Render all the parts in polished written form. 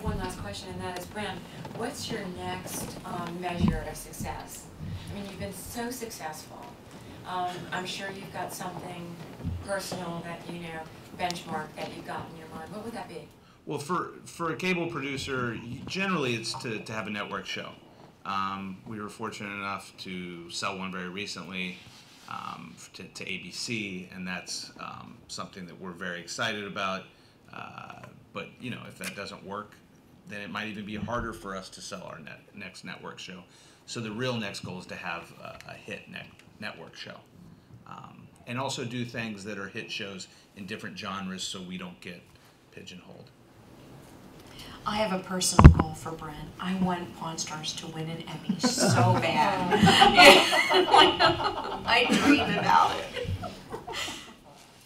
one last question, and that is, Brent, what's your next measure of success? I mean, you've been so successful. I'm sure you've got something personal that, you know, benchmark that you've got in your mind. What would that be? Well, for a cable producer, generally it's to have a network show. We were fortunate enough to sell one very recently to ABC, and that's something that we're very excited about. But you know, if that doesn't work, then it might even be harder for us to sell our next network show. So the real next goal is to have a hit network show, and also do things that are hit shows in different genres, so we don't get pigeonholed. I have a personal goal for Brent. I want Pawn Stars to win an Emmy so bad. I dream about it.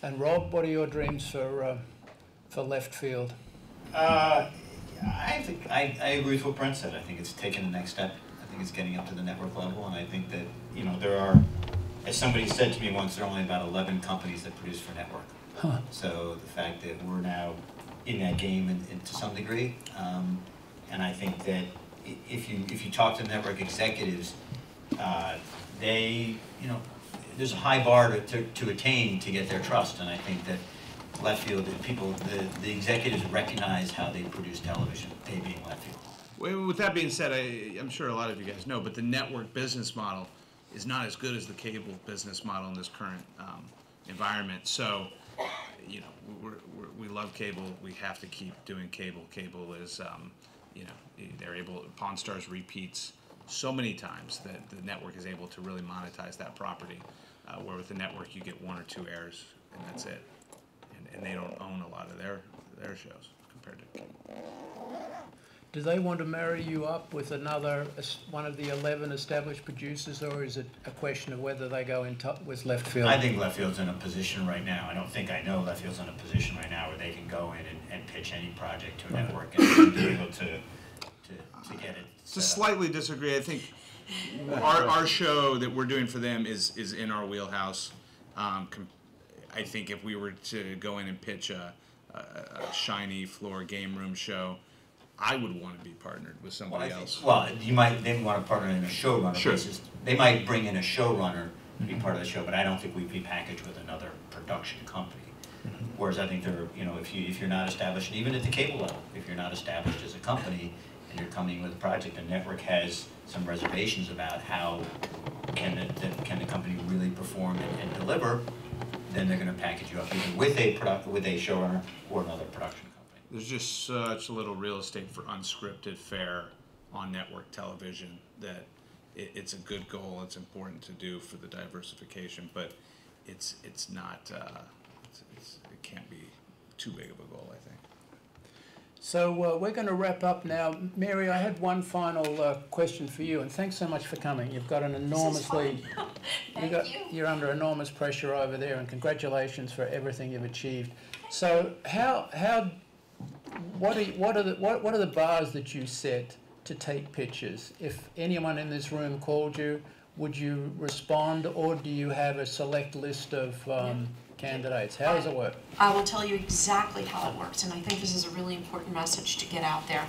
And Rob, what are your dreams for Leftfield? I think I agree with what Brent said. I think it's taking the next step. I think it's getting up to the network level, and I think that, you know, there are, as somebody said to me once, there are only about 11 companies that produce for network. Huh. So the fact that we're now in that game and to some degree, and I think that if you talk to network executives, they, you know, there's a high bar to attain to get their trust, and I think that Leftfield, the executives recognize how they produce television, they being Leftfield. Well, with that being said, I'm sure a lot of you guys know, but the network business model is not as good as the cable business model in this current environment. So, you know, we love cable. We have to keep doing cable. Cable is, you know, they're able. Pawn Stars repeats so many times that the network is able to really monetize that property. Where with the network, you get 1 or 2 airs, and that's it. And they don't own a lot of their shows compared to cable. Do they want to marry you up with another one of the 11 established producers, or is it a question of whether they go in with Leftfield? I think Leftfield's in a position right now. I know Leftfield's in a position right now where they can go in and pitch any project to a network and be able to get it. To slightly disagree, I think our show that we're doing for them is in our wheelhouse. I think if we were to go in and pitch a shiny floor game room show, I would want to be partnered with somebody else. Well, they want to partner in a showrunner basis. They might bring in a showrunner to be part of the show, but I don't think we'd be packaged with another production company. Whereas I think you know, if you're not established, even at the cable level, if you're not established as a company and you're coming with a project, the network has some reservations about how can the company really perform and deliver, then they're going to package you up either with a showrunner or another production company. There's just such little real estate for unscripted fare on network television that it's a good goal. It's important to do for the diversification, but it's not. It can't be too big of a goal, I think. So we're going to wrap up now. Mary, I had one final question for you, and thanks so much for coming. You've got an enormously, you're under enormous pressure over there, and congratulations for everything you've achieved. So what are the bars that you set to take pictures? If anyone in this room called you, would you respond, or do you have a select list of candidates? How does it work? I will tell you exactly how it works, and I think this is a really important message to get out there.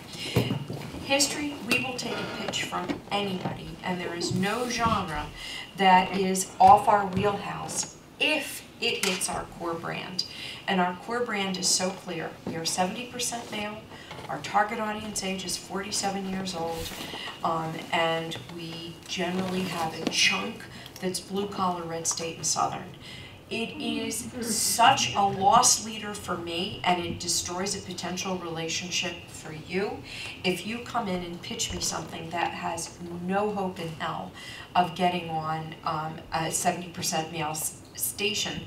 History, we will take a pitch from anybody, and there is no genre that is off our wheelhouse if it hits our core brand. And our core brand is so clear. We are 70% male. Our target audience age is 47 years old, and we generally have a chunk that's blue-collar, red state, and southern. It is such a loss leader for me, and it destroys a potential relationship for you if you come in and pitch me something that has no hope in hell of getting on a 70% male station.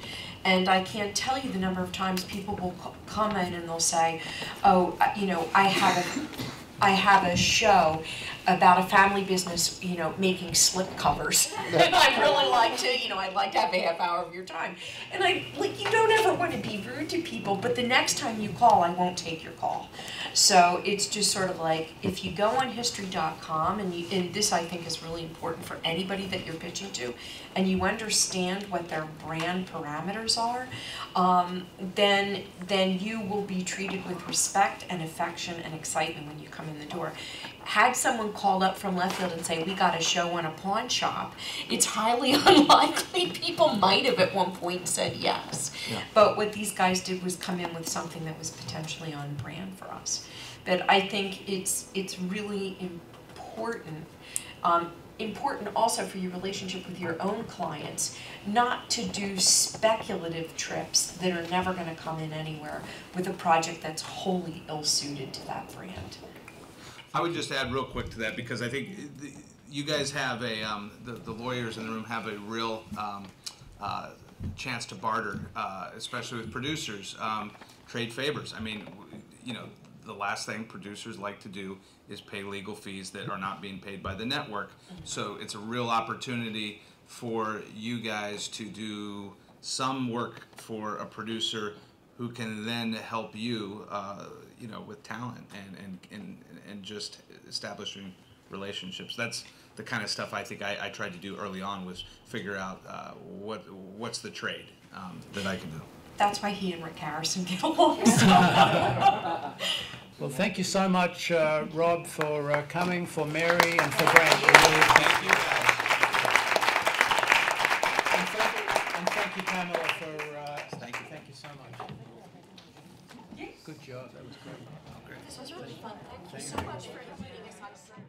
And I can't tell you the number of times people will come in and they'll say, oh, you know, I have a show about a family business, making slip covers. And I'd really like to, I'd like to have a half hour of your time. And you don't ever want to be rude to people, but the next time you call, I won't take your call. So it's just sort of like, if you go on history.com, and this I think is really important for anybody that you're pitching to, and you understand what their brand parameters are, then you will be treated with respect and affection and excitement when you come in the door. Had someone called up from Leftfield and say, we got a show on a pawn shop, it's highly unlikely. People might have at one point said yes. Yeah. But what these guys did was come in with something that was potentially on brand for us. But I think it's really important, important also for your relationship with your own clients, not to do speculative trips that are never going to come in anywhere with a project that's wholly ill-suited to that brand. I would just add real quick to that, because I think you guys have the lawyers in the room have a real chance to barter, especially with producers, trade favors. I mean, the last thing producers like to do is pay legal fees that are not being paid by the network. So it's a real opportunity for you guys to do some work for a producer who can then help you, with talent and just establishing relationships. That's the kind of stuff I think I tried to do early on, was figure out what's the trade that I can do. That's why he and Rick Harrison get along so Well, thank you so much, Rob, for coming, for Mary, and for Brent. Thank you, guys. And thank you, Pamela, for thank you so much. Good job. That was great. This was really fun. Thank you so much for inviting us on.